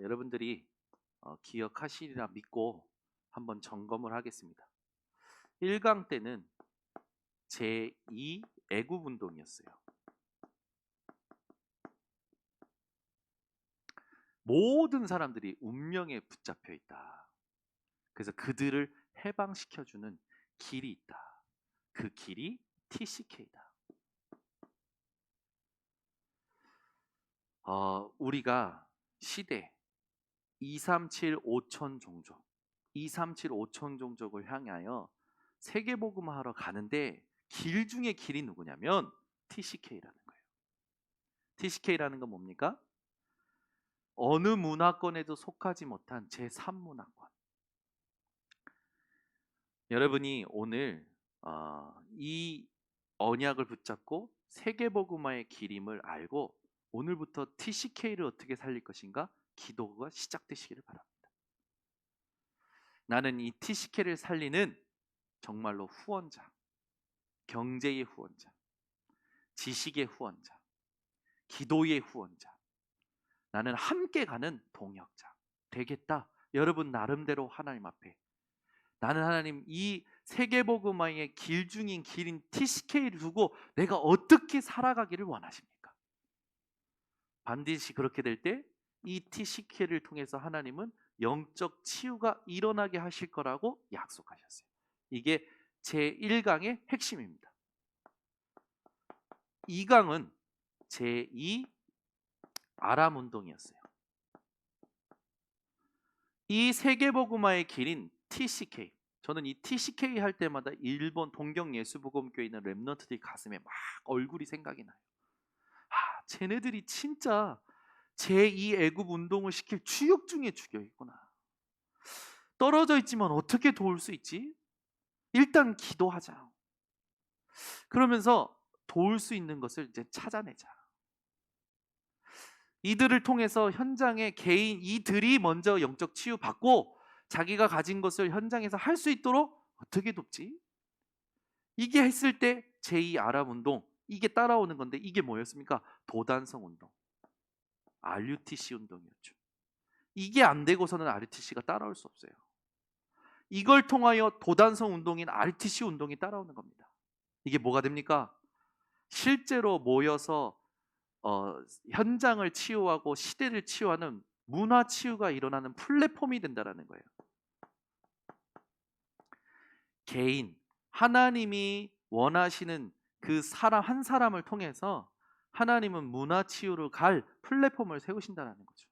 여러분들이 기억하시리라 믿고 한번 점검을 하겠습니다. 1강 때는 제2 애굽 운동이었어요. 모든 사람들이 운명에 붙잡혀 있다. 그래서 그들을 해방시켜주는 길이 있다. 그 길이 TCK다. 우리가 시대 237 5천 종족, 237 5천 종족을 향하여 세계복음화하러 가는데 길 중에 길이 누구냐면 TCK라는 거예요. TCK라는 건 뭡니까? 어느 문화권에도 속하지 못한 제3문화권. 여러분이 오늘 이 언약을 붙잡고 세계복음화의 길임을 알고 오늘부터 TCK를 어떻게 살릴 것인가 기도가 시작되시기를 바랍니다. 나는 이 TCK를 살리는 정말로 후원자, 경제의 후원자, 지식의 후원자, 기도의 후원자, 나는 함께 가는 동역자 되겠다. 여러분 나름대로 하나님 앞에 나는 하나님 이 세계복음화의 길 중인 길인 TCK를 두고 내가 어떻게 살아가기를 원하십니까? 반드시 그렇게 될 때 이 TCK를 통해서 하나님은 영적 치유가 일어나게 하실 거라고 약속하셨어요. 이게 제1강의 핵심입니다. 2강은 제2 아람 운동이었어요. 이 세계복음화의 길인 TCK, 저는 이 TCK 할 때마다 일본 동경예수복음교회 있는 렘넌트들이 가슴에 막 얼굴이 생각이 나요. 쟤네들이 진짜 제2 애굽 운동을 시킬 주역 중에 주역이구나. 떨어져 있지만 어떻게 도울 수 있지? 일단 기도하자. 그러면서 도울 수 있는 것을 이제 찾아내자. 이들을 통해서 현장에 이들이 먼저 영적 치유 받고 자기가 가진 것을 현장에서 할 수 있도록 어떻게 돕지? 이게 했을 때 제2 아랍 운동, 이게 따라오는 건데 이게 뭐였습니까? 도단성 운동, RUTC 운동이었죠. 이게 안 되고서는 RUTC가 따라올 수 없어요. 이걸 통하여 도단성 운동인 RUTC 운동이 따라오는 겁니다. 이게 뭐가 됩니까? 실제로 모여서 현장을 치유하고 시대를 치유하는 문화 치유가 일어나는 플랫폼이 된다는 거예요. 개인, 하나님이 원하시는 그 사람 한 사람을 통해서 하나님은 문화 치유를 갈 플랫폼을 세우신다는 거죠.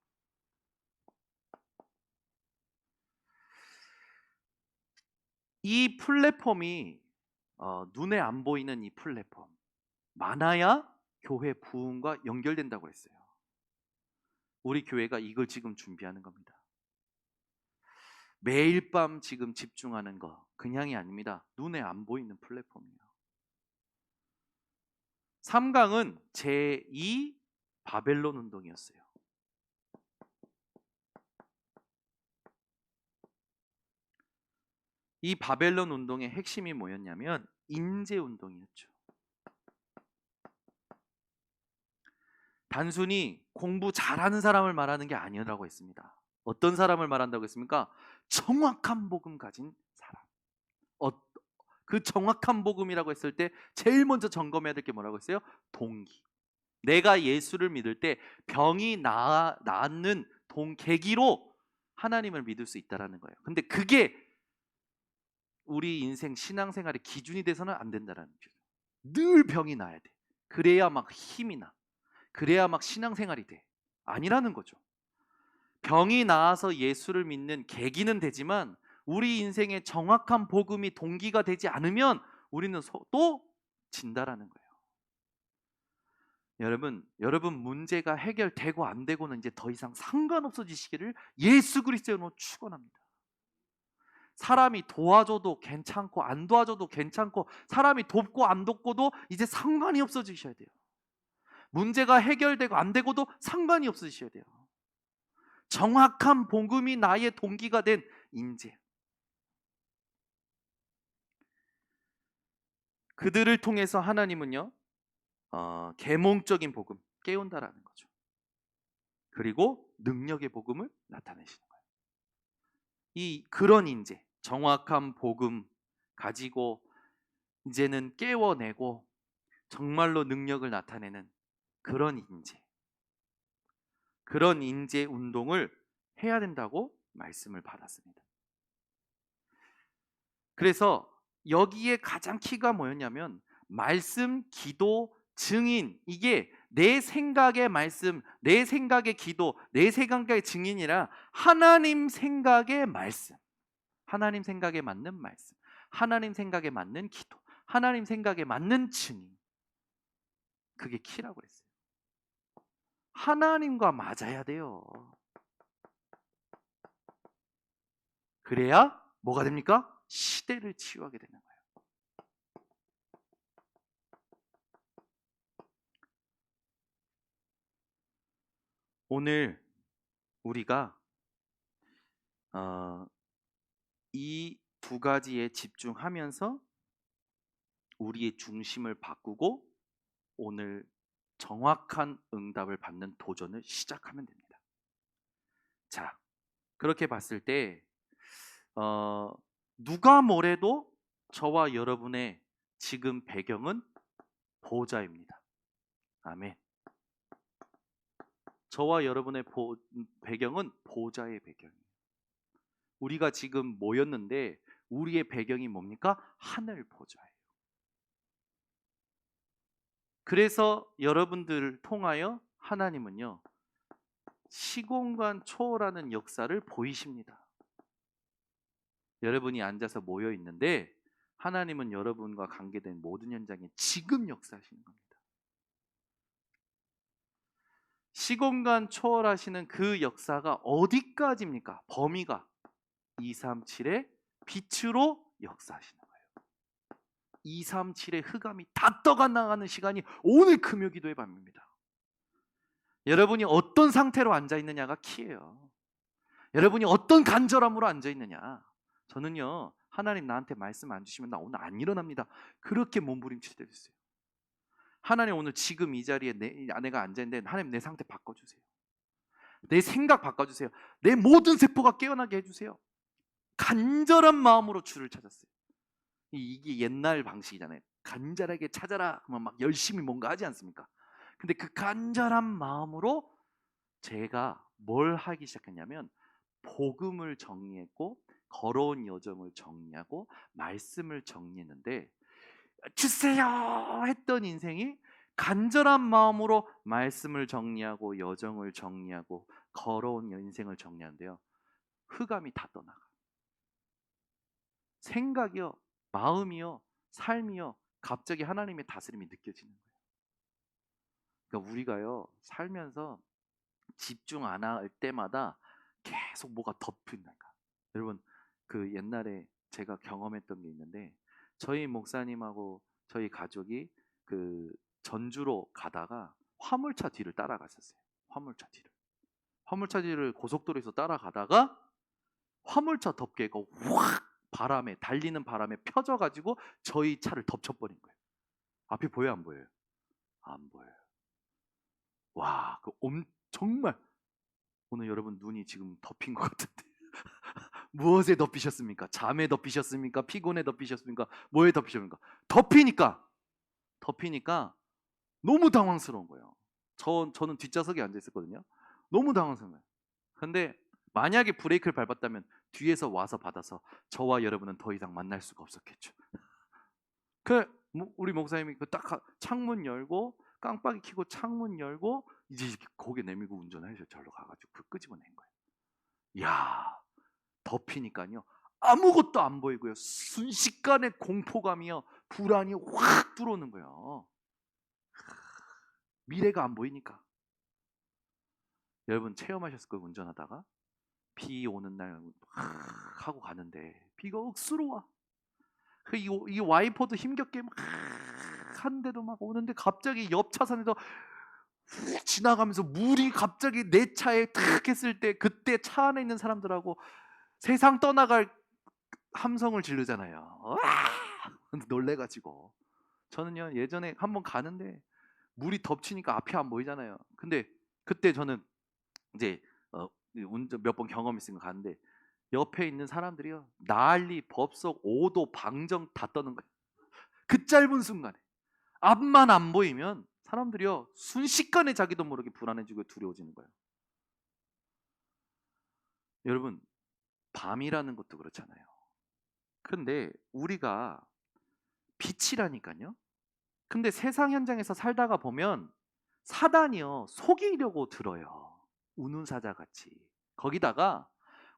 이 플랫폼이 눈에 안 보이는 이 플랫폼 많아야 교회 부흥과 연결된다고 했어요. 우리 교회가 이걸 지금 준비하는 겁니다. 매일 밤 지금 집중하는 거 그냥이 아닙니다. 눈에 안 보이는 플랫폼이에요. 3강은 제2 바벨론 운동이었어요. 이 바벨론 운동의 핵심이 뭐였냐면 인재 운동이었죠. 단순히 공부 잘하는 사람을 말하는 게 아니라고 했습니다. 어떤 사람을 말한다고 했습니까? 정확한 복음 가진 사람. 그 정확한 복음이라고 했을 때 제일 먼저 점검해야 될 게 뭐라고 했어요? 동기. 내가 예수를 믿을 때 병이 낫는 계기로 하나님을 믿을 수 있다는 거예요. 근데 그게 우리 인생 신앙생활의 기준이 돼서는 안 된다는 거죠. 늘 병이 나야 돼. 그래야 막 힘이 나. 그래야 막 신앙생활이 돼. 아니라는 거죠. 병이 나아서 예수를 믿는 계기는 되지만 우리 인생의 정확한 복음이 동기가 되지 않으면 우리는 또 진다라는 거예요. 여러분 문제가 해결되고 안 되고는 이제 더 이상 상관없어지시기를 예수 그리스도로 축원합니다. 사람이 도와줘도 괜찮고 안 도와줘도 괜찮고 사람이 돕고 안 돕고도 이제 상관이 없어지셔야 돼요. 문제가 해결되고 안 되고도 상관이 없으셔야 돼요. 정확한 복음이 나의 동기가 된 인재. 그들을 통해서 하나님은요 계몽적인 복음 깨운다라는 거죠. 그리고 능력의 복음을 나타내시는 거예요. 그런 인재, 정확한 복음 가지고 이제는 깨워내고 정말로 능력을 나타내는 그런 인재, 그런 인재 운동을 해야 된다고 말씀을 받았습니다. 그래서 여기에 가장 키가 뭐였냐면 말씀, 기도, 증인, 이게 내 생각의 말씀, 내 생각의 기도, 내 생각의 증인이라 하나님 생각의 말씀, 하나님 생각에 맞는 말씀, 하나님 생각에 맞는 기도, 하나님 생각에 맞는 증인, 그게 키라고 그랬어요. 하나님과 맞아야 돼요. 그래야 뭐가 됩니까? 시대를 치유하게 되는 거예요. 오늘 우리가 이 두 가지에 집중하면서 우리의 중심을 바꾸고 오늘 정확한 응답을 받는 도전을 시작하면 됩니다. 자, 그렇게 봤을 때 누가 뭐래도 저와 여러분의 지금 배경은 보호자입니다. 아멘. 저와 여러분의 배경은 보호자의 배경이에요. 우리가 지금 모였는데 우리의 배경이 뭡니까? 하늘 보호자예요. 그래서 여러분들을 통하여 하나님은요, 시공간 초월하는 역사를 보이십니다. 여러분이 앉아서 모여 있는데 하나님은 여러분과 관계된 모든 현장에 지금 역사하시는 겁니다. 시공간 초월하시는 그 역사가 어디까지입니까? 범위가 237의 빛으로 역사하시는 거예요. 237의 흑암이 다 떠가 나가는 시간이 오늘 금요 기도의 밤입니다. 여러분이 어떤 상태로 앉아 있느냐가 키예요. 여러분이 어떤 간절함으로 앉아 있느냐. 저는요, 하나님 나한테 말씀 안 주시면 나 오늘 안 일어납니다. 그렇게 몸부림칠 때도 있어요. 하나님 오늘 지금 이 자리에 내 아내가 앉아 있는데 하나님 내 상태 바꿔주세요. 내 생각 바꿔주세요. 내 모든 세포가 깨어나게 해주세요. 간절한 마음으로 주를 찾았어요. 이게 옛날 방식이잖아요. 간절하게 찾아라 하면 막 열심히 뭔가 하지 않습니까? 근데 그 간절한 마음으로 제가 뭘 하기 시작했냐면 복음을 정리했고 걸어온 여정을 정리하고 말씀을 정리했는데 주세요 했던 인생이 간절한 마음으로 말씀을 정리하고 여정을 정리하고 걸어온 인생을 정리하는데요, 흑암이 다 떠나가. 생각이요, 마음이요, 삶이요, 갑자기 하나님의 다스림이 느껴지는 거예요. 그러니까 우리가요, 살면서 집중 안 할 때마다 계속 뭐가 덮인다니까. 여러분, 그 옛날에 제가 경험했던 게 있는데 저희 목사님하고 저희 가족이 그 전주로 가다가 화물차 뒤를 따라갔었어요. 화물차 뒤를 고속도로에서 따라가다가 화물차 덮개가 확 바람에, 달리는 바람에 펴져가지고 저희 차를 덮쳐버린 거예요. 앞이 보여요, 안 보여요? 안 보여요. 와, 정말 오늘 여러분 눈이 지금 덮인 것 같은데 무엇에 덮이셨습니까? 잠에 덮이셨습니까? 피곤에 덮이셨습니까? 뭐에 덮이셨습니까? 덮이니까 너무 당황스러운 거예요. 저는 뒷좌석에 앉아 있었거든요. 너무 당황스러운 거예요. 근데 만약에 브레이크를 밟았다면 뒤에서 와서 받아서 저와 여러분은 더 이상 만날 수가 없었겠죠. 우리 목사님이 딱 창문 열고 깜빡이 켜고 창문 열고 이제 고개 내밀고 운전하셔. 절로 가가지고 끄집어낸 거예요. 이야, 덮이니까요 아무것도 안 보이고요, 순식간에 공포감이요, 불안이 확 들어오는 거예요. 미래가 안 보이니까. 여러분 체험하셨을 거예요. 운전하다가 비 오는 날 하고 가는데 비가 억수로 와. 이 와이퍼도 힘겹게 막 하는데도 막 오는데 갑자기 옆 차선에서 훅 지나가면서 물이 갑자기 내 차에 탁 했을 때 그때 차 안에 있는 사람들하고 세상 떠나갈 함성을 지르잖아요. 와! 놀래가지고. 저는요 예전에 한번 가는데 물이 덮치니까 앞이 안 보이잖아요. 근데 그때 저는 이제 운전 몇 번 경험 있으니까 가는데 옆에 있는 사람들이요 난리 법석 오도 방정 다 떠는 거예요. 그 짧은 순간에 앞만 안 보이면 사람들이요 순식간에 자기도 모르게 불안해지고 두려워지는 거예요. 여러분 밤이라는 것도 그렇잖아요. 근데 우리가 빛이라니까요. 근데 세상 현장에서 살다가 보면 사단이요 속이려고 들어요. 우는 사자 같이. 거기다가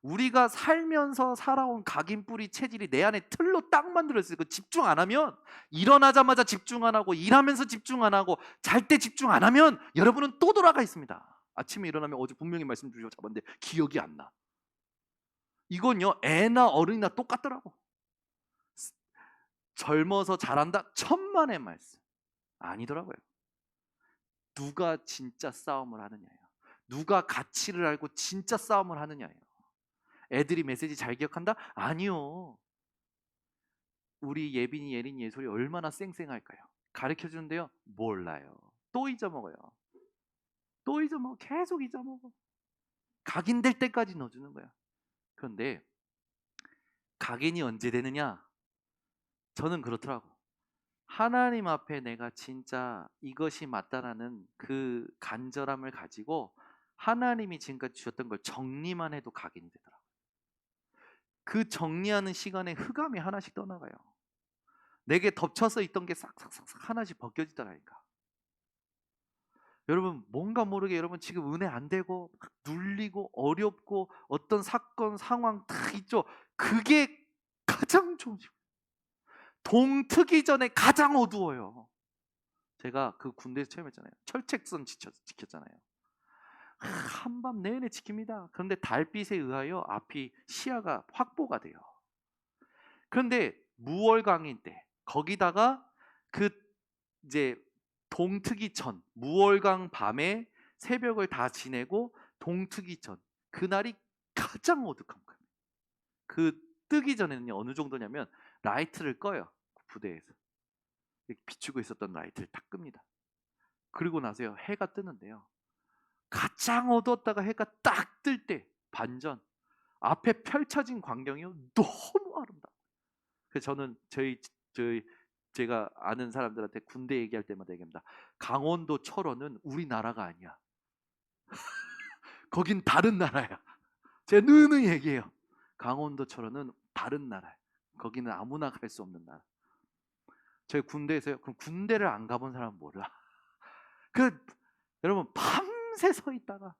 우리가 살면서 살아온 각인뿌리 체질이 내 안에 틀로 딱 만들어있어요. 그 집중 안 하면 일어나자마자 집중 안 하고 일하면서 집중 안 하고 잘 때 집중 안 하면 여러분은 또 돌아가 있습니다. 아침에 일어나면 어제 분명히 말씀 주시고 잡았는데 기억이 안 나. 이건요 애나 어른이나 똑같더라고. 젊어서 잘한다 천만의 말씀 아니더라고요. 누가 진짜 싸움을 하느냐예요. 누가 가치를 알고 진짜 싸움을 하느냐예요. 애들이 메시지 잘 기억한다? 아니요. 우리 예빈이, 예린이, 예솔이 얼마나 쌩쌩할까요? 가르쳐 주는데요. 몰라요. 또 잊어먹어요. 또 잊어먹어. 계속 잊어먹어. 각인될 때까지 넣어주는 거야. 그런데 각인이 언제 되느냐? 저는 그렇더라고. 하나님 앞에 내가 진짜 이것이 맞다라는 그 간절함을 가지고 하나님이 지금까지 주셨던 걸 정리만 해도 각인이 되더라고요. 그 정리하는 시간에 흑암이 하나씩 떠나가요. 내게 덮쳐서 있던 게 싹싹싹싹 하나씩 벗겨지더라니까. 여러분 뭔가 모르게 여러분 지금 은혜 안 되고 막 눌리고 어렵고 어떤 사건 상황 다 있죠. 그게 가장 좋은 시간. 동트기 전에 가장 어두워요. 제가 그 군대에서 체험했잖아요. 철책선 지켰잖아요. 한밤 내내 지킵니다. 그런데 달빛에 의하여 앞이 시야가 확보가 돼요. 그런데 무월강인 때 거기다가 그 이제 동트기 전 무월강 밤에 새벽을 다 지내고 동트기 전 그날이 가장 어둑한 거예요. 그 뜨기 전에는요 어느 정도냐면 라이트를 꺼요. 부대에서 비추고 있었던 라이트를 딱 끕니다. 그리고 나서요 해가 뜨는데요 가장 어두웠다가 해가 딱 뜰 때 반전 앞에 펼쳐진 광경이요 너무 아름다워. 그래서 저는 저희 제가 아는 사람들한테 군대 얘기할 때마다 얘기합니다. 강원도 철원은 우리나라가 아니야. 거긴 다른 나라야. 제가 누누이 얘기해요. 강원도 철원은 다른 나라야. 거기는 아무나 갈 수 없는 나라. 저희 군대에서요. 그럼 군대를 안 가본 사람은 몰라. 그 여러분 밤새 서 있다가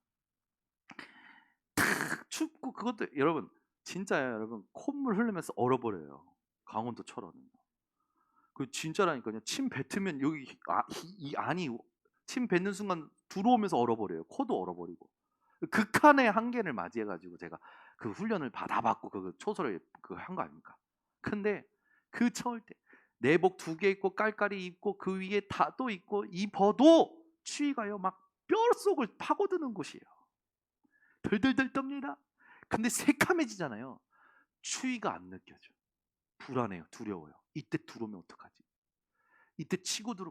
탁 춥고 그것도 여러분 진짜예요. 여러분 콧물 흘리면서 얼어버려요. 강원도 철원은. 그 진짜라니까요. 침 뱉으면 여기 이 안이 침 뱉는 순간 들어오면서 얼어버려요. 코도 얼어버리고. 극한의 한계를 맞이해가지고 제가 그 훈련을 받아봤고 그 초소를 그 한 거 아닙니까? 근데 그 처울 때 내복 2개 입고 깔깔이 입고 그 위에 다도 입고 입어도 추위가요 막 뼛속을 파고드는 곳이에요. 덜덜덜 떱니다. 근데 새카매지잖아요. 추위가 안 느껴져. 불안해요. 두려워요. 이때 들어오면 어떡하지? 이때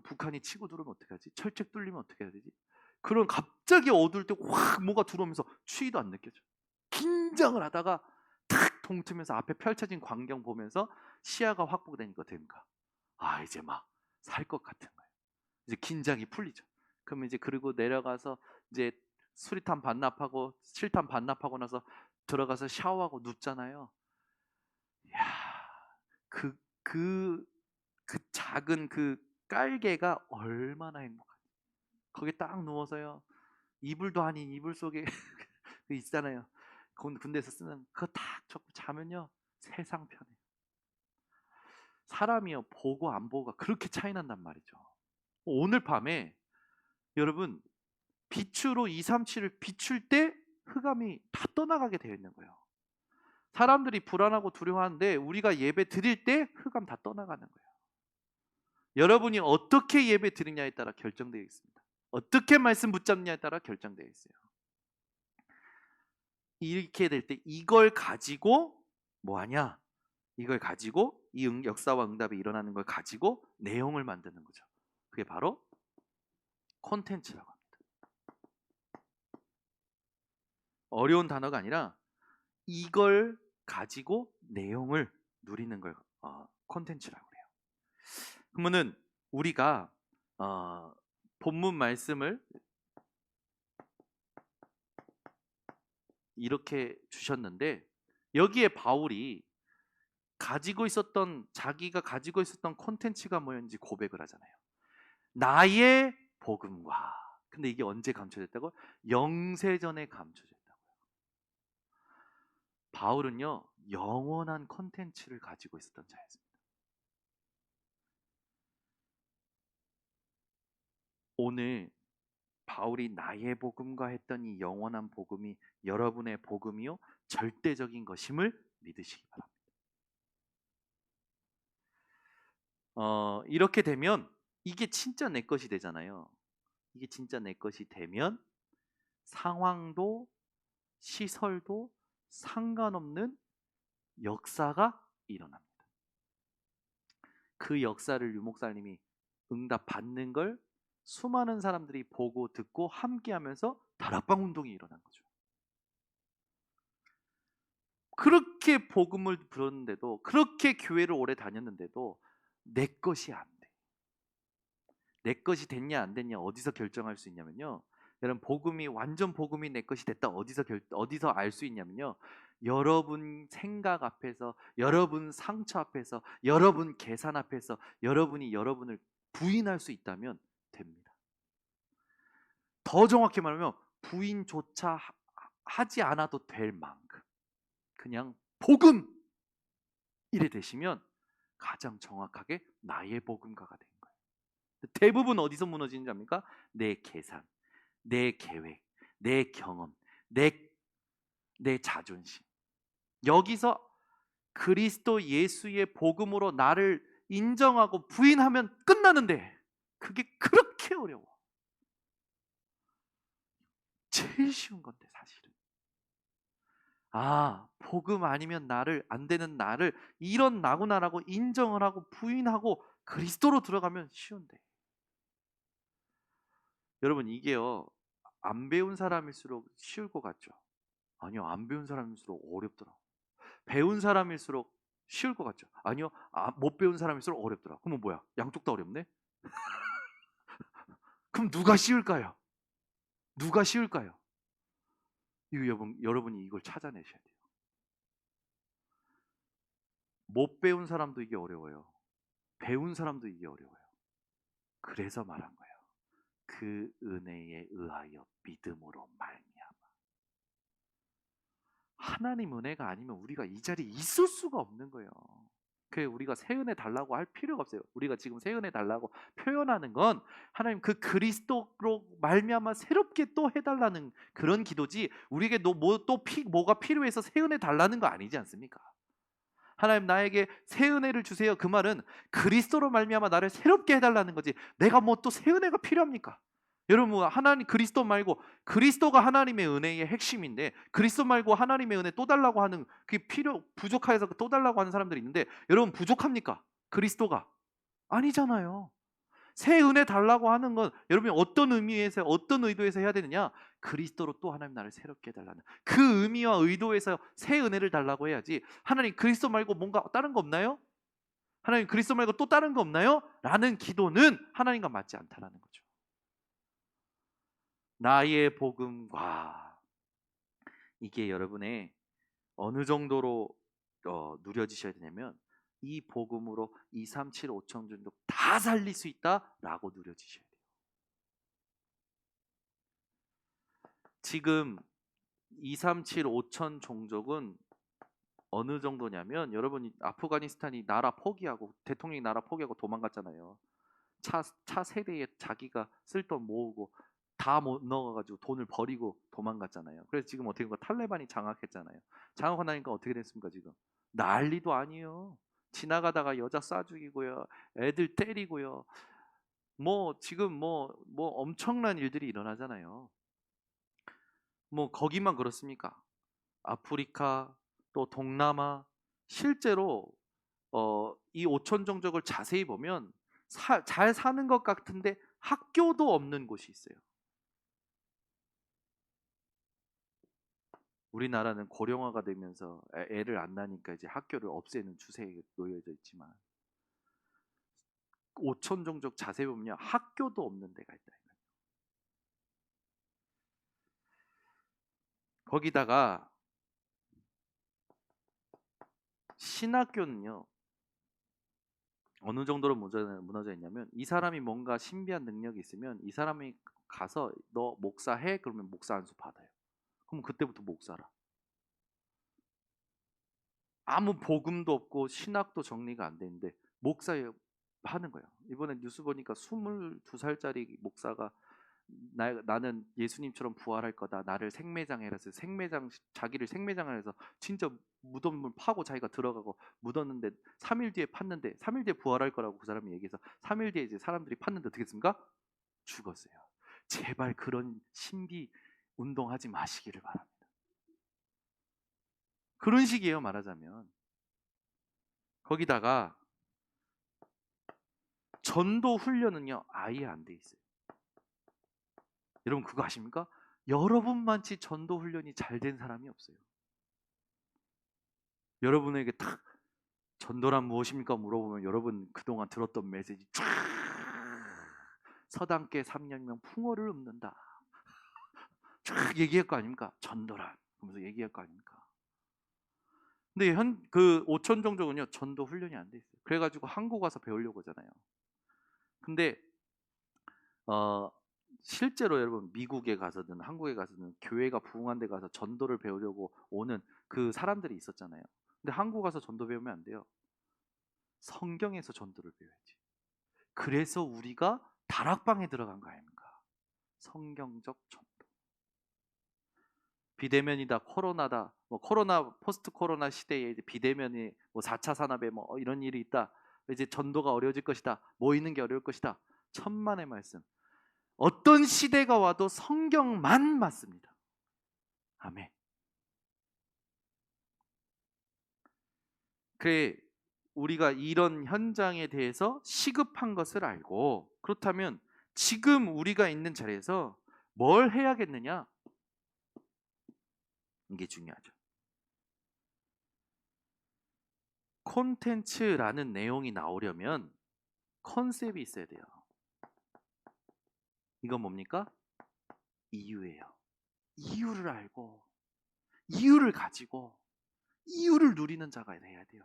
북한이 치고 들어오면 어떡하지? 철책 뚫리면 어떻게 해야 되지? 그런 갑자기 어두울 때 확 뭐가 들어오면서 추위도 안 느껴져. 긴장을 하다가 탁 동트면서 앞에 펼쳐진 광경 보면서 시야가 확보되니까 됩니까? 아 이제 막 살 것 같은 거예요. 이제 긴장이 풀리죠. 그러면 이제 그리고 내려가서 이제 수리탄 반납하고 실탄 반납하고 나서 들어가서 샤워하고 눕잖아요. 야, 그, 그, 그 작은 그 깔개가 얼마나 행복한지. 거기 딱 누워서요. 이불도 아닌 이불 속에 그 있잖아요. 군대에서 쓰는 그거 딱 접고 자면요. 세상 편해요. 사람이요. 보고 안 보고가 그렇게 차이 난단 말이죠. 오늘 밤에 여러분 빛으로 237을 비출 때 흑암이 다 떠나가게 되어 있는 거예요. 사람들이 불안하고 두려워하는데 우리가 예배 드릴 때 흑암 다 떠나가는 거예요. 여러분이 어떻게 예배 드리냐에 따라 결정되어 있습니다. 어떻게 말씀 붙잡느냐에 따라 결정되어 있어요. 이렇게 될 때 이걸 가지고 뭐하냐? 이걸 가지고 이 역사와 응답이 일어나는 걸 가지고 내용을 만드는 거죠. 그게 바로 콘텐츠라고 합니다. 어려운 단어가 아니라 이걸 가지고 내용을 누리는 걸 콘텐츠라고 해요. 그러면은 우리가 본문 말씀을 이렇게 주셨는데 여기에 바울이 자기가 가지고 있었던 콘텐츠가 뭐였는지 고백을 하잖아요. 나의 복음과. 근데 이게 언제 감춰졌다고? 영세전에 감춰졌다고요. 바울은요, 영원한 콘텐츠를 가지고 있었던 자였습니다. 오늘 바울이 나의 복음과 했던 이 영원한 복음이 여러분의 복음이요 절대적인 것임을 믿으시기 바랍니다. 이렇게 되면 이게 진짜 내 것이 되잖아요. 이게 진짜 내 것이 되면 상황도 시설도 상관없는 역사가 일어납니다. 그 역사를 유 목사님이 응답 받는 걸 수많은 사람들이 보고 듣고 함께하면서 다락방 운동이 일어난 거죠. 그렇게 복음을 들었는데도, 그렇게 교회를 오래 다녔는데도 내 것이 안 돼. 내 것이 됐냐 안 됐냐 어디서 결정할 수 있냐면요. 여러분, 완전 복음이 내 것이 됐다 어디서 알 수 있냐면요. 여러분 생각 앞에서, 여러분 상처 앞에서, 여러분 계산 앞에서 여러분이 여러분을 부인할 수 있다면 됩니다. 더 정확히 말하면 부인조차 하지 않아도 될 만큼 그냥 복음 이래 되시면 가장 정확하게 나의 복음가가 된 거예요. 대부분 어디서 무너지는지 압니까? 내 계산, 내 계획, 내 경험, 내 자존심. 여기서 그리스도 예수의 복음으로 나를 인정하고 부인하면 끝나는데 그게 그렇게 어려워. 제일 쉬운 건데 사실은. 복음 아니면 안 되는 나를 이런 나구나라고 인정을 하고 부인하고 그리스도로 들어가면 쉬운데. 여러분, 이게요, 안 배운 사람일수록 쉬울 것 같죠? 아니요, 안 배운 사람일수록 어렵더라. 배운 사람일수록 쉬울 것 같죠? 아니요, 못 배운 사람일수록 어렵더라. 그러면 뭐야? 양쪽 다 어렵네? 그럼 누가 쉬울까요? 누가 쉬울까요? 여러분이 이걸 찾아내셔야 돼요. 못 배운 사람도 이게 어려워요. 배운 사람도 이게 어려워요. 그래서 말한 거예요. 그 은혜에 의하여 믿음으로 말미암아. 하나님 은혜가 아니면 우리가 이 자리에 있을 수가 없는 거예요. 그 우리가 새 은혜 달라고 할 필요가 없어요. 우리가 지금 새 은혜 달라고 표현하는 건 하나님 그 그리스도로 말미암아 새롭게 또 해달라는 그런 기도지, 우리에게 뭐가 필요해서 새 은혜 달라는 거 아니지 않습니까? 하나님 나에게 새 은혜를 주세요. 그 말은 그리스도로 말미암아 나를 새롭게 해달라는 거지, 내가 뭐 또 새 은혜가 필요합니까? 여러분, 하나님 그리스도 말고, 그리스도가 하나님의 은혜의 핵심인데 그리스도 말고 하나님의 은혜 또 달라고 하는, 그게 부족해서 또 달라고 하는 사람들이 있는데, 여러분 부족합니까? 그리스도가 아니잖아요. 새 은혜 달라고 하는 건 여러분이 어떤 의미에서, 어떤 의도에서 해야 되느냐? 그리스도로 또 하나님 나를 새롭게 해달라는 그 의미와 의도에서 새 은혜를 달라고 해야지, 하나님 그리스도 말고 뭔가 다른 거 없나요? 하나님 그리스도 말고 또 다른 거 없나요? 라는 기도는 하나님과 맞지 않다라는 거죠. 나의 복음과, 이게 여러분의 어느 정도로 누려지셔야 되냐면, 이 복음으로 2, 3, 7, 5천 종족 다 살릴 수 있다라고 누려지셔야 돼요. 지금 2, 3, 7, 5천 종족은 어느 정도냐면, 여러분이 아프가니스탄이 나라 포기하고, 대통령이 나라 포기하고 도망갔잖아요. 차 세대에 자기가 쓸 돈 모으고 다 못 넣어가지고 돈을 버리고 도망갔잖아요. 그래서 지금 어떻게 된 거야? 탈레반이 장악했잖아요. 장악하고 나니까 어떻게 됐습니까? 지금 난리도 아니에요. 지나가다가 여자 쏴 죽이고요, 애들 때리고요, 지금 엄청난 일들이 일어나잖아요. 거기만 그렇습니까? 아프리카, 또 동남아, 실제로 이 오천 종족을 자세히 보면 잘 사는 것 같은데 학교도 없는 곳이 있어요. 우리나라는 고령화가 되면서 애를 안 낳으니까 이제 학교를 없애는 추세에 놓여져 있지만, 5천 종족 자세히 보면요, 학교도 없는 데가 있다. 거기다가 신학교는요, 어느 정도로 무너져 있냐면, 이 사람이 뭔가 신비한 능력이 있으면 이 사람이 가서 너 목사해? 그러면 목사 안수 받아요. 그럼 그때부터 목사라. 아무 복음도 없고 신학도 정리가 안 되는데 목사에 하는 거예요. 이번에 뉴스 보니까 22살짜리 목사가 나는 예수님처럼 부활할 거다. 나를 생매장해라 해서 자기를 생매장을 해서 진짜 무덤을 파고 자기가 들어가고 묻었는데 3일 뒤에 팠는데 3일 뒤에 부활할 거라고 그 사람이 얘기해서 3일 뒤에 이제 사람들이 팠는데 어떻게 했습니까? 죽었어요. 제발 그런 신비 운동하지 마시기를 바랍니다. 그런 식이에요, 말하자면. 거기다가 전도 훈련은요, 아예 안 돼 있어요. 여러분 그거 아십니까? 여러분만치 전도 훈련이 잘 된 사람이 없어요. 여러분에게 딱 전도란 무엇입니까? 물어보면 여러분 그동안 들었던 메시지 쫙, 서당계 3년명 풍어를 읊는다, 쫙 얘기할 거 아닙니까? 전도란 그러면서 얘기할 거 아닙니까? 근데 그 5천 종족은요, 전도 훈련이 안 돼 있어요. 그래가지고 한국 와서 배우려고 하잖아요. 근데 어 실제로 여러분 미국에 가서든 한국에 가서든 교회가 부흥한 데 가서 전도를 배우려고 오는 그 사람들이 있었잖아요. 근데 한국 가서 전도 배우면 안 돼요. 성경에서 전도를 배워야지. 그래서 우리가 다락방에 들어간 거 아닙니까? 성경적 전도. 비대면이다, 코로나다, 뭐 코로나 포스트 코로나 시대에 이제 비대면이 뭐 4차 산업에 뭐 이런 일이 있다. 이제 전도가 어려워질 것이다. 모이는 게 어려울 것이다. 천만의 말씀. 어떤 시대가 와도 성경만 맞습니다. 아멘. 그래, 우리가 이런 현장에 대해서 시급한 것을 알고, 그렇다면 지금 우리가 있는 자리에서 뭘 해야겠느냐? 이게 중요하죠. 콘텐츠라는 내용이 나오려면 컨셉이 있어야 돼요. 이건 뭡니까? 이유예요. 이유를 알고, 이유를 가지고, 이유를 누리는 자가 돼야 돼요.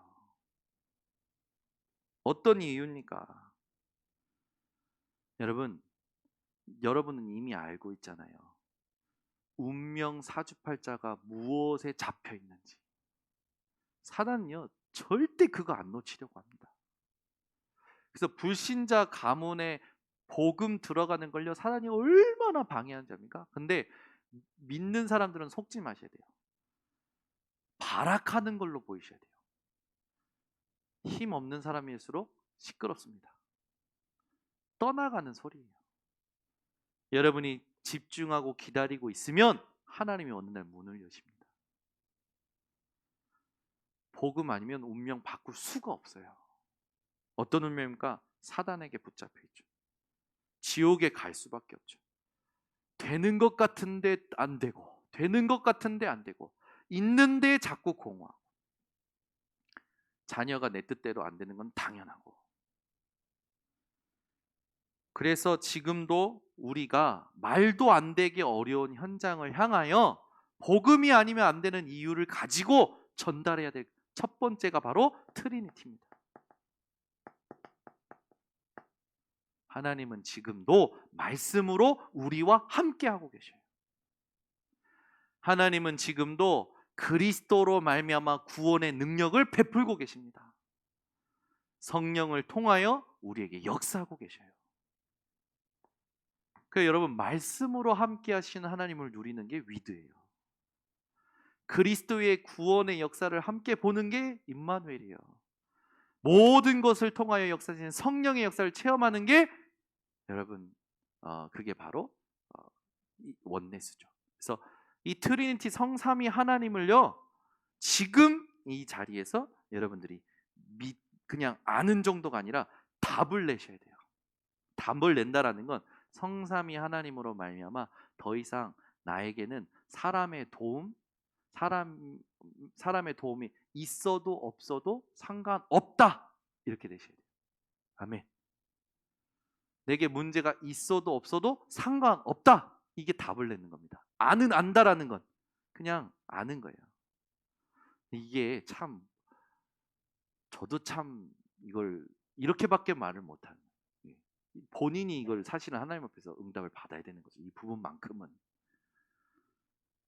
어떤 이유입니까? 여러분은 이미 알고 있잖아요. 운명 사주팔자가 무엇에 잡혀 있는지. 사단은요, 절대 그거 안 놓치려고 합니다. 그래서 불신자 가문에 복음 들어가는 걸요, 사단이 얼마나 방해하는 점입니까? 근데 믿는 사람들은 속지 마셔야 돼요. 발악하는 걸로 보이셔야 돼요. 힘 없는 사람일수록 시끄럽습니다. 떠나가는 소리예요. 여러분이 집중하고 기다리고 있으면 하나님이 어느 날 문을 여십니다. 복음 아니면 운명 바꿀 수가 없어요. 어떤 운명입니까? 사단에게 붙잡혀 있죠. 지옥에 갈 수밖에 없죠. 되는 것 같은데 안 되고, 되는 것 같은데 안 되고, 있는데 자꾸 공허하고, 자녀가 내 뜻대로 안 되는 건 당연하고. 그래서 지금도 우리가 말도 안 되게 어려운 현장을 향하여 복음이 아니면 안 되는 이유를 가지고 전달해야 될 첫 번째가 바로 트리니티입니다. 하나님은 지금도 말씀으로 우리와 함께하고 계셔요. 하나님은 지금도 그리스도로 말미암아 구원의 능력을 베풀고 계십니다. 성령을 통하여 우리에게 역사하고 계셔요. 그래서 여러분, 말씀으로 함께 하시는 하나님을 누리는 게 위드예요. 그리스도의 구원의 역사를 함께 보는 게 임마누엘이에요. 모든 것을 통하여 역사하시는 성령의 역사를 체험하는 게 여러분, 그게 바로 원네스죠. 그래서 이 트리니티 성삼위 하나님을요, 지금 이 자리에서 여러분들이 그냥 아는 정도가 아니라 답을 내셔야 돼요. 답을 낸다라는 건 성삼위 하나님으로 말미암아 더 이상 나에게는 사람의 도움, 사람의 도움이 있어도 없어도 상관없다. 이렇게 되셔야 돼요. 아멘. 내게 문제가 있어도 없어도 상관없다. 이게 답을 내는 겁니다. 안다라는 건 그냥 아는 거예요. 이게 참 저도 참 이걸 이렇게밖에 말을 못하는 거예요. 본인이 이걸 사실은 하나님 앞에서 응답을 받아야 되는 거죠. 이 부분만큼은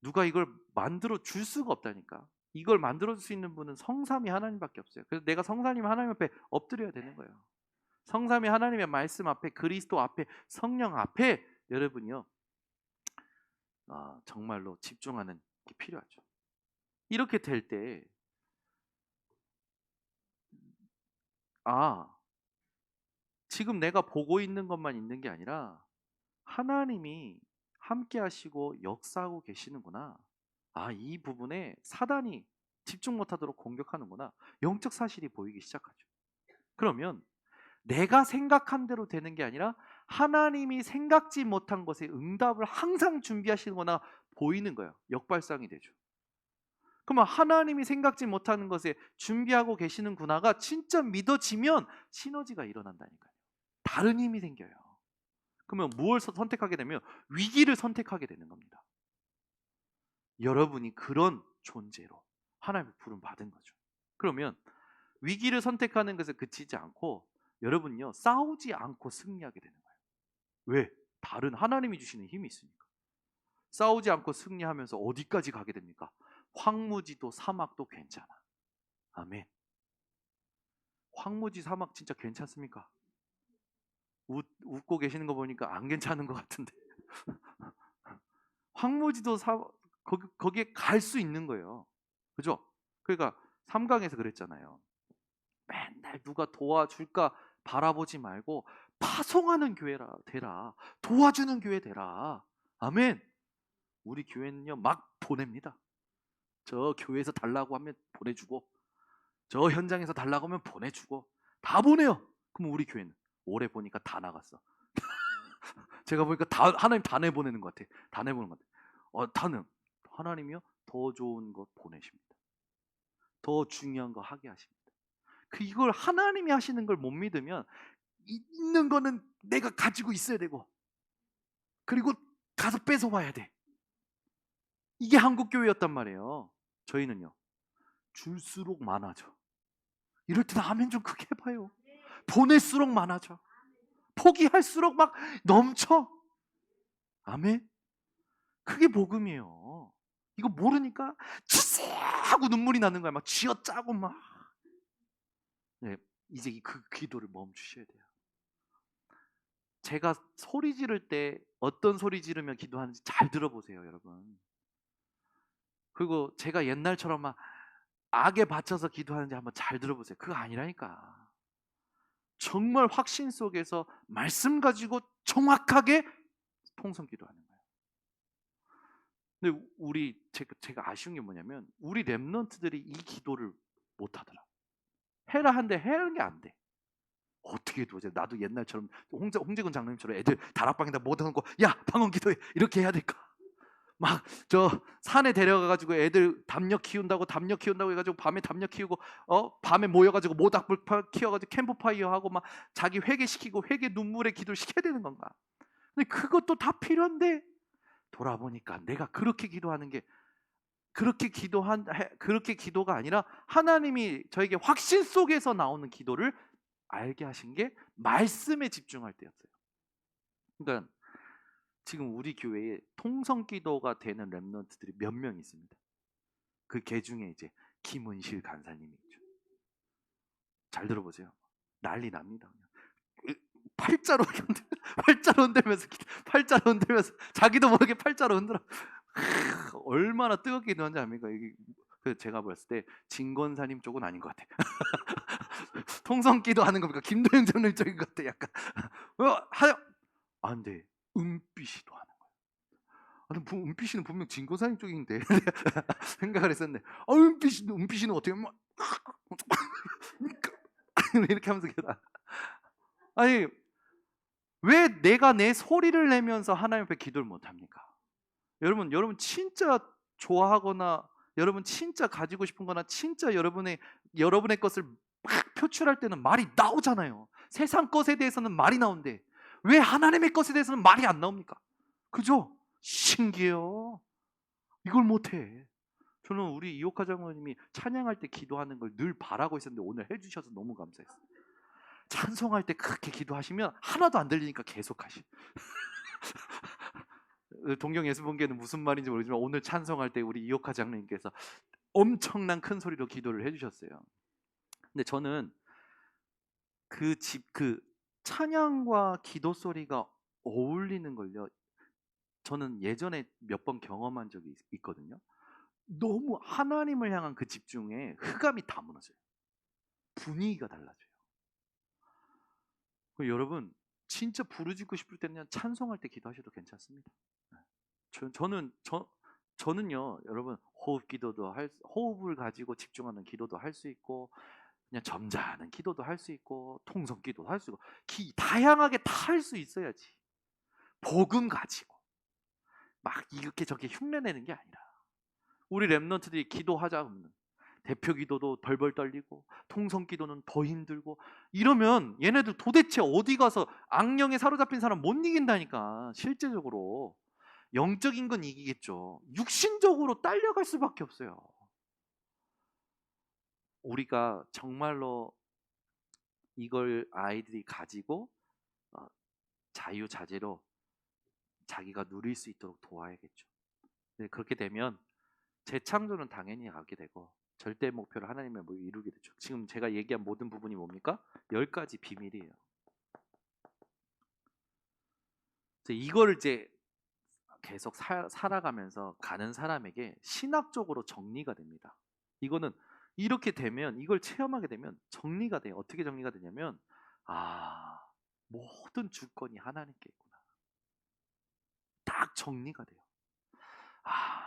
누가 이걸 만들어 줄 수가 없다니까. 이걸 만들어 줄 수 있는 분은 성삼위 하나님밖에 없어요. 그래서 내가 성삼위 하나님 앞에 엎드려야 되는 거예요. 성삼위 하나님의 말씀 앞에, 그리스도 앞에, 성령 앞에 여러분이요 정말로 집중하는 게 필요하죠. 이렇게 될 때 지금 내가 보고 있는 것만 있는 게 아니라 하나님이 함께 하시고 역사하고 계시는구나. 이 부분에 사단이 집중 못하도록 공격하는구나. 영적 사실이 보이기 시작하죠. 그러면 내가 생각한 대로 되는 게 아니라 하나님이 생각지 못한 것에 응답을 항상 준비하시는구나 보이는 거예요. 역발상이 되죠. 그러면 하나님이 생각지 못하는 것에 준비하고 계시는구나가 진짜 믿어지면 시너지가 일어난다니까요. 다른 힘이 생겨요. 그러면 무엇을 선택하게 되면 위기를 선택하게 되는 겁니다. 여러분이 그런 존재로 하나님의 부름 받은 거죠. 그러면 위기를 선택하는 것에 그치지 않고 여러분요 싸우지 않고 승리하게 되는 거예요. 왜? 다른 하나님이 주시는 힘이 있으니까. 싸우지 않고 승리하면서 어디까지 가게 됩니까? 황무지도 사막도 괜찮아. 아멘. 황무지 사막 진짜 괜찮습니까? 웃고 계시는 거 보니까 안 괜찮은 것 같은데. 황무지도 거기에 갈 수 있는 거예요. 그죠? 그러니까 3강에서 그랬잖아요. 맨날 누가 도와줄까 바라보지 말고 파송하는 교회라 되라. 도와주는 교회 되라. 아멘. 우리 교회는요 막 보냅니다. 저 교회에서 달라고 하면 보내주고 저 현장에서 달라고 하면 보내주고 다 보내요. 그럼 우리 교회는 올해 보니까 다 나갔어. 제가 보니까 하나님 다 내보내는 것 같아. 다 내보내는 것 같아. 하나님이요 더 좋은 것 보내십니다. 더 중요한 거 하게 하십니다. 이걸 하나님이 하시는 걸 못 믿으면 있는 거는 내가 가지고 있어야 되고 그리고 가서 뺏어와야 돼. 이게 한국 교회였단 말이에요. 저희는요 줄수록 많아져. 이럴 때는 아멘 좀 크게 해봐요. 보낼수록 많아져. 포기할수록 막 넘쳐. 아멘. 그게 복음이에요. 이거 모르니까 주세 하고 눈물이 나는 거야. 막 쥐어짜고 막. 네, 이제 그 기도를 멈추셔야 돼요. 제가 소리 지를 때 어떤 소리 지르며 기도하는지 잘 들어보세요, 여러분. 그리고 제가 옛날처럼 막 악에 바쳐서 기도하는지 한번 잘 들어보세요. 그거 아니라니까. 정말 확신 속에서 말씀 가지고 정확하게 통성 기도하는 거예요. 근데 제가 아쉬운 게 뭐냐면 우리 랩런트들이 이 기도를 못 하더라. 해라 한데 해라는 게 안 돼. 어떻게 도저히 나도 옛날처럼 홍재근 장로님처럼 애들 다락방에다 못 해놓고 야 방언 기도해 이렇게 해야 될까? 막 저 산에 데려가가지고 애들 담력 키운다고 해가지고 밤에 담력 키우고 밤에 모여가지고 모닥불 키워가지고 캠프파이어 하고 막 자기 회개시키고 회개 눈물의 기도를 시켜야 되는 건가? 근데 그것도 다 필요한데 돌아보니까 내가 그렇게 기도하는 게 그렇게 기도가 아니라 하나님이 저에게 확신 속에서 나오는 기도를 알게 하신 게 말씀에 집중할 때였어요. 그러니까 지금 우리 교회에 통성 기도가 되는 랩런트들이 몇 명 있습니다. 그 개 중에 이제 김은실 간사님이 있죠. 잘 들어보세요. 난리 납니다. 팔자로 흔들면서 자기도 모르게 팔자로 흔들어. 얼마나 뜨겁게 기도하는지 압니까? 이게 제가 봤을 때 진권사님 쪽은 아닌 것 같아. 통성 기도하는 겁니까? 김도영 장로님 쪽인 것 같아. 약간 근데 은빛이도 하는 거예요. 은빛이는 분명 진권사님 쪽인데 생각을 했었는데 은빛이는 어떻게 이렇게 하면서 아니 왜 내가 내 소리를 내면서 하나님 앞에 기도를 못 합니까? 여러분 진짜 좋아하거나 여러분 진짜 가지고 싶은 거나 진짜 여러분의 것을 막 표출할 때는 말이 나오잖아요. 세상 것에 대해서는 말이 나오는데 왜 하나님의 것에 대해서는 말이 안 나옵니까? 그죠? 신기해요. 이걸 못해. 저는 우리 이호카 장로님이 찬양할 때 기도하는 걸 늘 바라고 있었는데 오늘 해주셔서 너무 감사했어요. 찬송할 때 그렇게 기도하시면 하나도 안 들리니까 계속 하시. 동경예술본계는 무슨 말인지 모르지만 오늘 찬송할 때 우리 이호카 장로님께서 엄청난 큰 소리로 기도를 해주셨어요. 근데 저는 그 찬양과 기도 소리가 어울리는 걸요. 저는 예전에 몇 번 경험한 적이 있거든요. 너무 하나님을 향한 그 집중에 흑암이 다 무너져요. 분위기가 달라져요. 여러분 진짜 부르짖고 싶을 때는 찬송할 때 기도하셔도 괜찮습니다. 저는요, 여러분 호흡을 가지고 집중하는 기도도 할 수 있고 그냥 점잖은 기도도 할 수 있고 통성 기도도 할 수 있고 다양하게 다 할 수 있어야지. 복음 가지고 막 이렇게 저렇게 흉내내는 게 아니라 우리 랩런트들이 기도하자 하면 대표 기도도 벌벌 떨리고 통성 기도는 더 힘들고 이러면 얘네들 도대체 어디 가서 악령에 사로잡힌 사람 못 이긴다니까. 실제적으로 영적인 건 이기겠죠. 육신적으로 딸려갈 수밖에 없어요. 우리가 정말로 이걸 아이들이 가지고 자유자재로 자기가 누릴 수 있도록 도와야겠죠. 네, 그렇게 되면 재창조는 당연히 하게 되고 절대 목표를 하나님의 뭐 이루게 되죠. 지금 제가 얘기한 모든 부분이 뭡니까? 10가지 비밀이에요. 그래서 이거를 이제 계속 살아가면서 가는 사람에게 신학적으로 정리가 됩니다. 이거는 이렇게 되면 이걸 체험하게 되면 정리가 돼요. 어떻게 정리가 되냐면 모든 주권이 하나님께 있구나. 딱 정리가 돼요.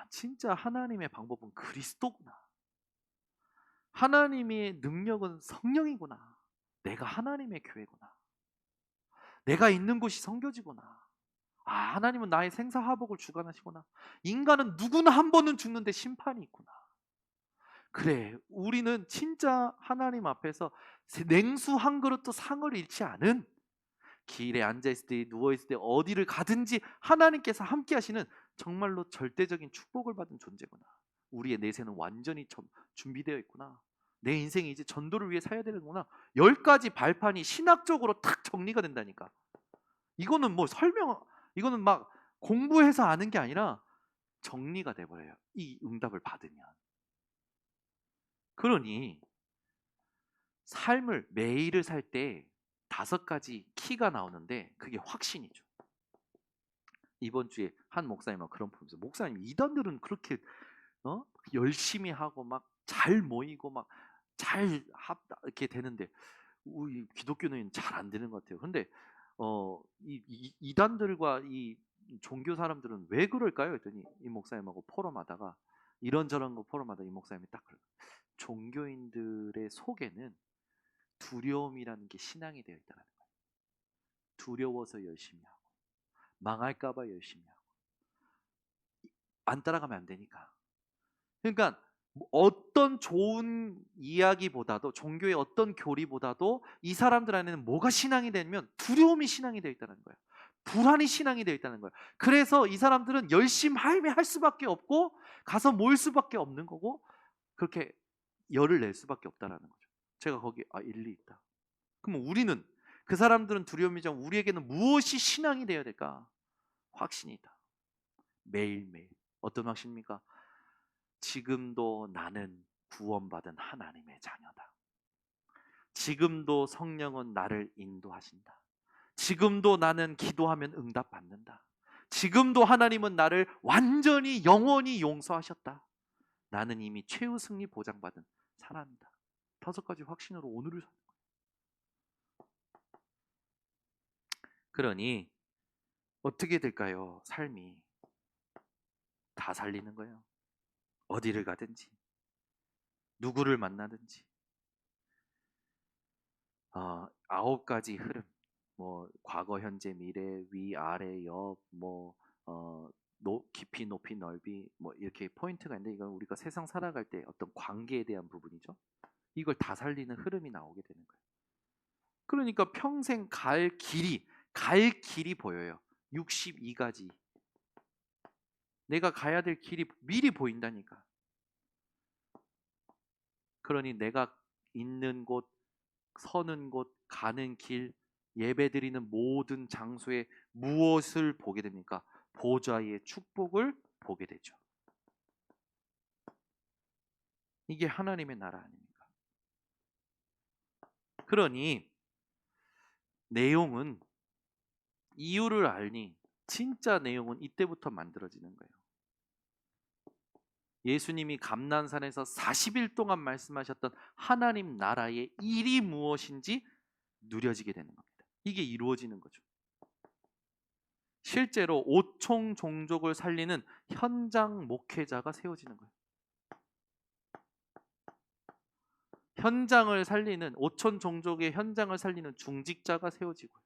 진짜 하나님의 방법은 그리스도구나. 하나님의 능력은 성령이구나. 내가 하나님의 교회구나. 내가 있는 곳이 성교지구나. 하나님은 나의 생사화복을 주관하시구나. 인간은 누구나 한 번은 죽는데 심판이 있구나. 그래, 우리는 진짜 하나님 앞에서 냉수 한 그릇도 상을 잃지 않은, 길에 앉아있을 때 누워있을 때 어디를 가든지 하나님께서 함께 하시는 정말로 절대적인 축복을 받은 존재구나. 우리의 내세는 완전히 준비되어 있구나. 내 인생이 이제 전도를 위해 살아야 되는구나. 10가지 발판이 신학적으로 탁 정리가 된다니까. 이거는 이거는 막 공부해서 아는 게 아니라 정리가 돼버려요. 이 응답을 받으면. 그러니 삶을 매일을 살 때 5가지 키가 나오는데 그게 확신이죠. 이번 주에 한 목사님하고 그런 부분에서 목사님 이단들은 그렇게 열심히 하고 막 잘 모이고 막 잘 이렇게 되는데 우리 기독교는 잘 안 되는 것 같아요. 근데 이단들과 이 종교 사람들은 왜 그럴까요? 했더니 이 목사님하고 포럼하다가 이런저런 거 포럼하다 이 목사님이 딱 그래요. 종교인들의 속에는 두려움이라는 게 신앙이 되어 있다는 거예요. 두려워서 열심히 하고 망할까봐 열심히 하고 안 따라가면 안 되니까. 그러니까 어떤 좋은 이야기보다도 종교의 어떤 교리보다도 이 사람들 안에는 뭐가 신앙이 되면 두려움이 신앙이 되어 있다는 거예요. 불안이 신앙이 되어 있다는 거예요. 그래서 이 사람들은 열심히 할 수밖에 없고 가서 모일 수밖에 없는 거고 그렇게 열을 낼 수밖에 없다라는 거죠. 제가 거기 일리 있다. 그럼 우리는 그 사람들은 두려움이지만 우리에게는 무엇이 신앙이 되어야 될까? 확신이다. 매일매일. 어떤 확신입니까? 지금도 나는 구원받은 하나님의 자녀다. 지금도 성령은 나를 인도하신다. 지금도 나는 기도하면 응답받는다. 지금도 하나님은 나를 완전히 영원히 용서하셨다. 나는 이미 최후 승리 보장받은 사람이다. 5가지 확신으로 오늘을 사는 거예요. 그러니 어떻게 될까요? 삶이 다 살리는 거예요. 어디를 가든지 누구를 만나든지 9가지 흐름, 뭐 과거, 현재, 미래, 위, 아래, 옆, 뭐 깊이, 높이, 넓이 뭐 이렇게 포인트가 있는데 이건 우리가 세상 살아갈 때 어떤 관계에 대한 부분이죠. 이걸 다 살리는 흐름이 나오게 되는 거예요. 그러니까 평생 갈 길이 보여요. 62가지. 내가 가야 될 길이 미리 보인다니까. 그러니 내가 있는 곳, 서는 곳, 가는 길, 예배드리는 모든 장소에 무엇을 보게 됩니까? 보좌의 축복을 보게 되죠. 이게 하나님의 나라 아닙니까? 그러니 내용은 이유를 알니 진짜 내용은 이때부터 만들어지는 거예요. 예수님이 감난산에서 40일 동안 말씀하셨던 하나님 나라의 일이 무엇인지 누려지게 되는 겁니다. 이게 이루어지는 거죠. 실제로 5총 종족을 살리는 현장 목회자가 세워지는 거예요. 현장을 살리는 5천 종족의 현장을 살리는 중직자가 세워지고요.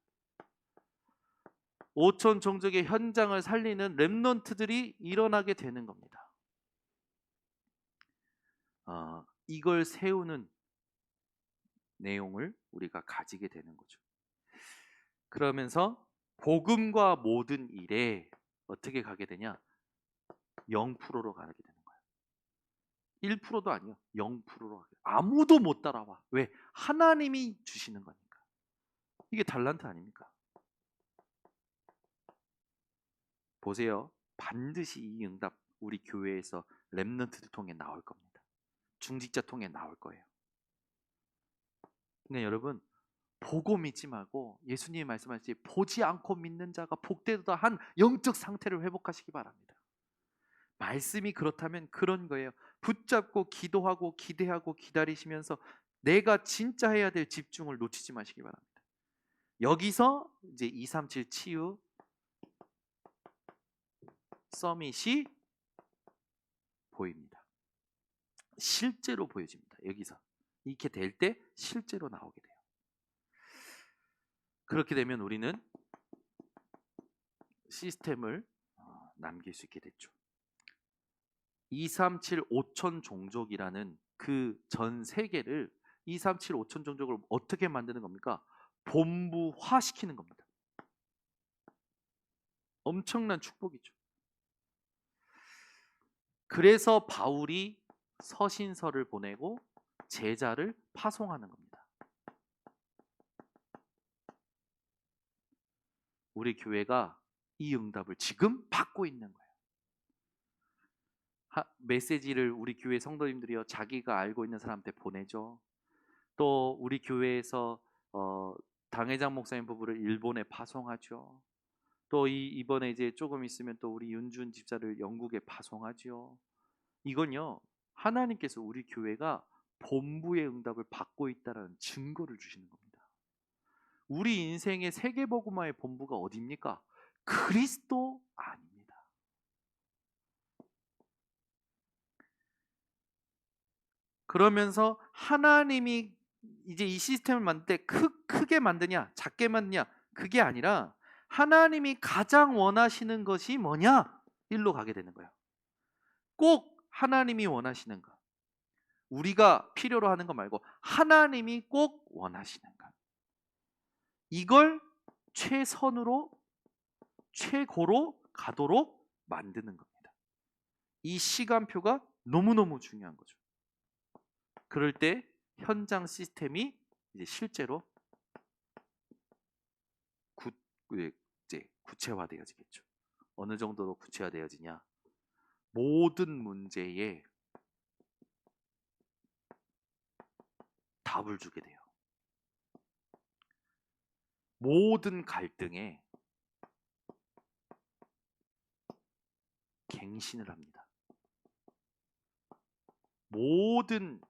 5천 종족의 현장을 살리는 렘넌트들이 일어나게 되는 겁니다. 이걸 세우는 내용을 우리가 가지게 되는 거죠. 그러면서 복음과 모든 일에 어떻게 가게 되냐? 0%로 가게 되는 거예요. 1%도 아니요. 0%로 가게 돼요. 아무도 못 따라와. 왜? 하나님이 주시는 거니까. 이게 달란트 아닙니까? 보세요. 반드시 이 응답 우리 교회에서 렘넌트들 통해 나올 겁니다. 중직자 통해 나올 거예요. 그러니까 여러분 보고 믿지 말고 예수님이 말씀하셨지 보지 않고 믿는 자가 복되도다 한 영적 상태를 회복하시기 바랍니다. 말씀이 그렇다면 그런 거예요. 붙잡고 기도하고 기대하고 기다리시면서 내가 진짜 해야 될 집중을 놓치지 마시기 바랍니다. 여기서 이제 237 치유 서밋이 보입니다. 실제로 보여집니다. 여기서 이렇게 될 때 실제로 나오게 돼요. 그렇게 되면 우리는 시스템을 남길 수 있게 됐죠. 237 5천 종족이라는 그 전 세계를 237 5천 종족을 어떻게 만드는 겁니까? 본부화시키는 겁니다. 엄청난 축복이죠. 그래서 바울이 서신서를 보내고 제자를 파송하는 겁니다. 우리 교회가 이 응답을 지금 받고 있는 거예요. 메시지를 우리 교회 성도님들이요 자기가 알고 있는 사람한테 보내죠. 또 우리 교회에서 당회장 목사님 부부를 일본에 파송하죠. 또 이번에 이제 조금 있으면 또 우리 윤준 집사를 영국에 파송하죠. 이건요 하나님께서 우리 교회가 본부의 응답을 받고 있다는 증거를 주시는 겁니다. 우리 인생의 세계복음화의 본부가 어디입니까? 그리스도 아닙니다. 그러면서 하나님이 이제 이 시스템을 만들 때 크게 만드냐 작게 만드냐 그게 아니라 하나님이 가장 원하시는 것이 뭐냐 일로 가게 되는 거예요. 꼭 하나님이 원하시는 것, 우리가 필요로 하는 거 말고 하나님이 꼭 원하시는 것, 이걸 최선으로 최고로 가도록 만드는 겁니다. 이 시간표가 너무너무 중요한 거죠. 그럴 때 현장 시스템이 이제 실제로 이제 구체화되어지겠죠. 어느 정도로 구체화되어지냐? 모든 문제에 답을 주게 돼요. 모든 갈등에 갱신을 합니다. 모든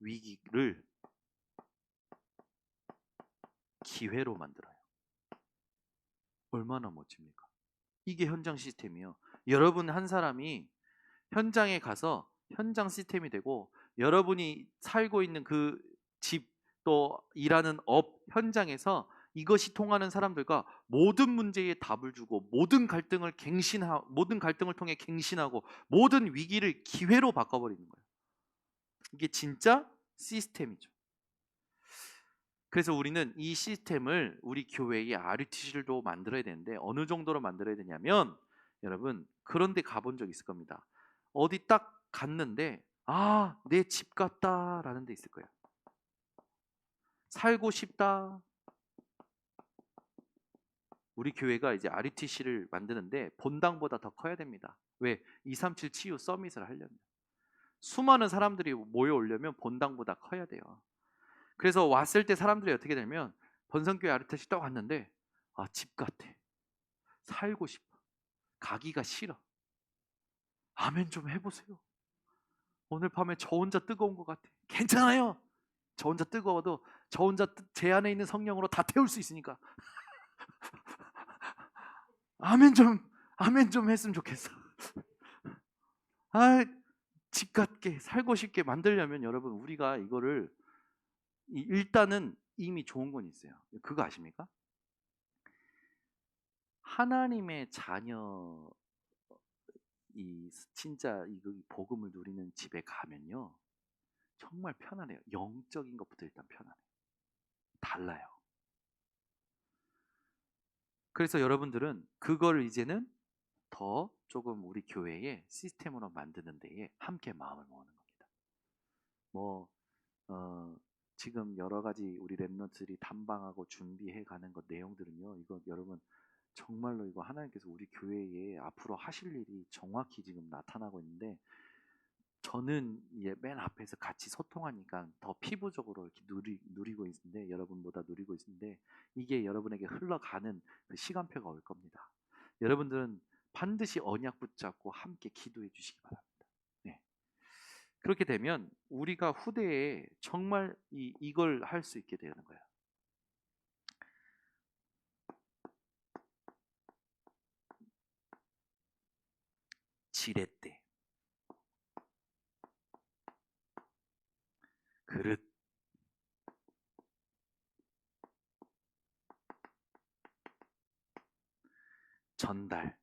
위기를 기회로 만들어요. 얼마나 멋집니까? 이게 현장 시스템이요. 여러분 한 사람이 현장에 가서 현장 시스템이 되고 여러분이 살고 있는 그 집 또 일하는 업 현장에서 이것이 통하는 사람들과 모든 문제에 답을 주고 모든 갈등을 통해 갱신하고 모든 위기를 기회로 바꿔버리는 거예요. 이게 진짜 시스템이죠. 그래서 우리는 이 시스템을 우리 교회의 RUTC로 만들어야 되는데 어느 정도로 만들어야 되냐면 여러분 그런데 가본 적 있을 겁니다. 어디 딱 갔는데 내 집 같다라는 데 있을 거예요. 살고 싶다. 우리 교회가 이제 RUTC를 만드는데 본당보다 더 커야 됩니다. 왜? 237 치유 서밋을 하려면 수많은 사람들이 모여오려면 본당보다 커야 돼요. 그래서 왔을 때 사람들이 어떻게 되냐면 번성교회 RUTC 딱 왔는데 집 같아. 살고 싶어. 가기가 싫어. 아멘 좀 해보세요. 오늘 밤에 저 혼자 뜨거운 것 같아. 괜찮아요. 저 혼자 뜨거워도 저 혼자 제 안에 있는 성령으로 다 태울 수 있으니까. 아멘 좀 했으면 좋겠어. 집 같게 살고 싶게 만들려면 여러분 우리가 이거를 일단은 이미 좋은 건 있어요. 그거 아십니까? 하나님의 자녀 진짜 이 복음을 누리는 집에 가면요 정말 편안해요. 영적인 것부터 일단 편안해요. 달라요. 그래서 여러분들은 그걸 이제는 더 조금 우리 교회의 시스템으로 만드는 데에 함께 마음을 모으는 겁니다. 뭐 지금 여러 가지 우리 랩런트들이 담방하고 준비해 가는 것 내용들은요. 이거 여러분 정말로 이거 하나님께서 우리 교회에 앞으로 하실 일이 정확히 지금 나타나고 있는데 저는 맨 앞에서 같이 소통하니까 더 피부적으로 이렇게 누리고 있는데 여러분보다 누리고 있는데 이게 여러분에게 흘러가는 그 시간표가 올 겁니다. 여러분들은 반드시 언약 붙잡고 함께 기도해 주시기 바랍니다. 네. 그렇게 되면 우리가 후대에 정말 이걸 할 수 있게 되는 거예요. 지렛대, 그릇, 전달,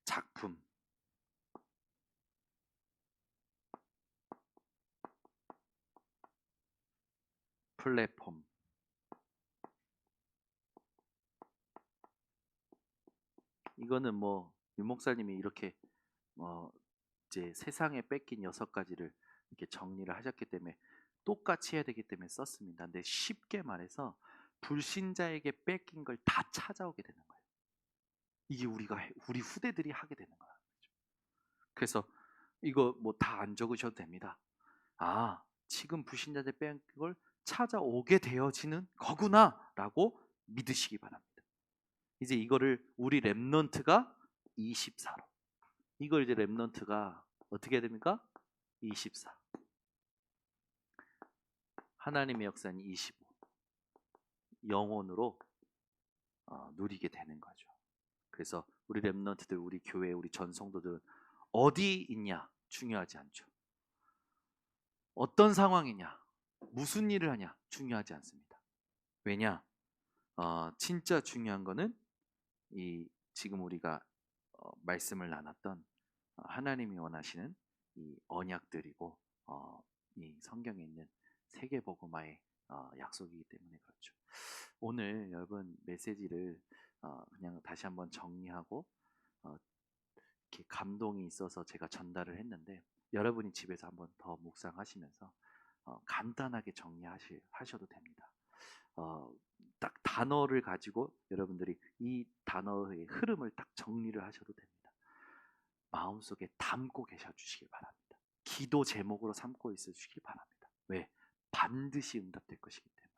작품, 플랫폼. 이거는 유 목사님이 이렇게 이제 세상에 뺏긴 6가지를 이렇게 정리를 하셨기 때문에 똑같이 해야 되기 때문에 썼습니다. 근데 쉽게 말해서 불신자에게 뺏긴 걸 다 찾아오게 되는 거예요. 이게 우리 후대들이 하게 되는 거예요. 그래서 이거 다 안 적으셔도 됩니다. 지금 불신자들 뺏긴 걸 찾아오게 되어지는 거구나라고 믿으시기 바랍니다. 이제 이거를 우리 랩넌트가 24로 이걸 이제 랩넌트가 어떻게 해야 됩니까? 24 하나님의 역사는 25 영혼으로 누리게 되는 거죠. 그래서 우리 랩넌트들, 우리 교회, 우리 전성도들은 어디 있냐 중요하지 않죠. 어떤 상황이냐, 무슨 일을 하냐 중요하지 않습니다. 왜냐? 진짜 중요한 거는 지금 우리가 말씀을 나눴던 하나님이 원하시는 이 언약들이고 이 성경에 있는 세계복음화의 약속이기 때문에 그렇죠. 오늘 여러분 메시지를 그냥 다시 한번 정리하고 이렇게 감동이 있어서 제가 전달을 했는데 여러분이 집에서 한번 더 묵상하시면서 간단하게 정리하셔도 됩니다. 딱 단어를 가지고 여러분들이 이 단어의 흐름을 딱 정리를 하셔도 됩니다. 마음속에 담고 계셔 주시기 바랍니다. 기도 제목으로 삼고 있어 주시기 바랍니다. 왜? 반드시 응답될 것이기 때문에.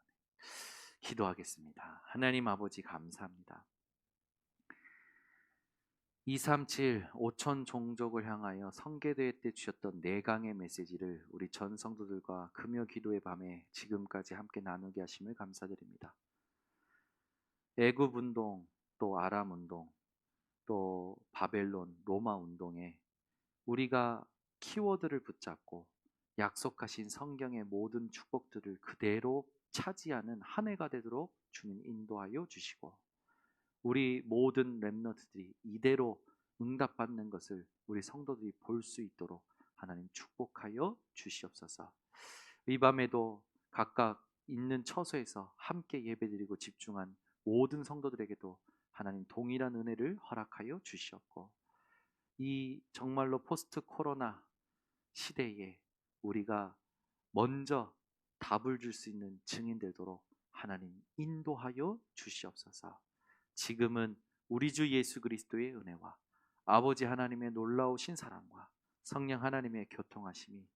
기도하겠습니다. 하나님 아버지 감사합니다. 237 5천 종족을 향하여 성계대회 때 주셨던 4강의 메시지를 우리 전 성도들과 금요 기도의 밤에 지금까지 함께 나누게 하심을 감사드립니다. 애굽 운동, 또 아람 운동, 또 바벨론, 로마 운동에 우리가 키워드를 붙잡고 약속하신 성경의 모든 축복들을 그대로 차지하는 한 해가 되도록 주님 인도하여 주시고, 우리 모든 렘넌트들이 이대로 응답받는 것을 우리 성도들이 볼 수 있도록 하나님 축복하여 주시옵소서. 이 밤에도 각각 있는 처소에서 함께 예배드리고 집중한 모든 성도들에게도 하나님 동일한 은혜를 허락하여 주시옵고, 이 정말로 포스트 코로나 시대에 우리가 먼저 답을 줄 수 있는 증인 되도록 하나님 인도하여 주시옵소서. 지금은 우리 주 예수 그리스도의 은혜와 아버지 하나님의 놀라우신 사랑과 성령 하나님의 교통하심이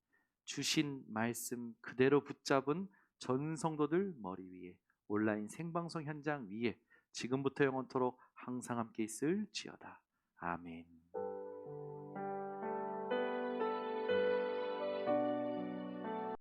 주신 말씀 그대로 붙잡은 전 성도들 머리 위에, 온라인 생방송 현장 위에 지금부터 영원토록 항상 함께 있을지어다. 아멘.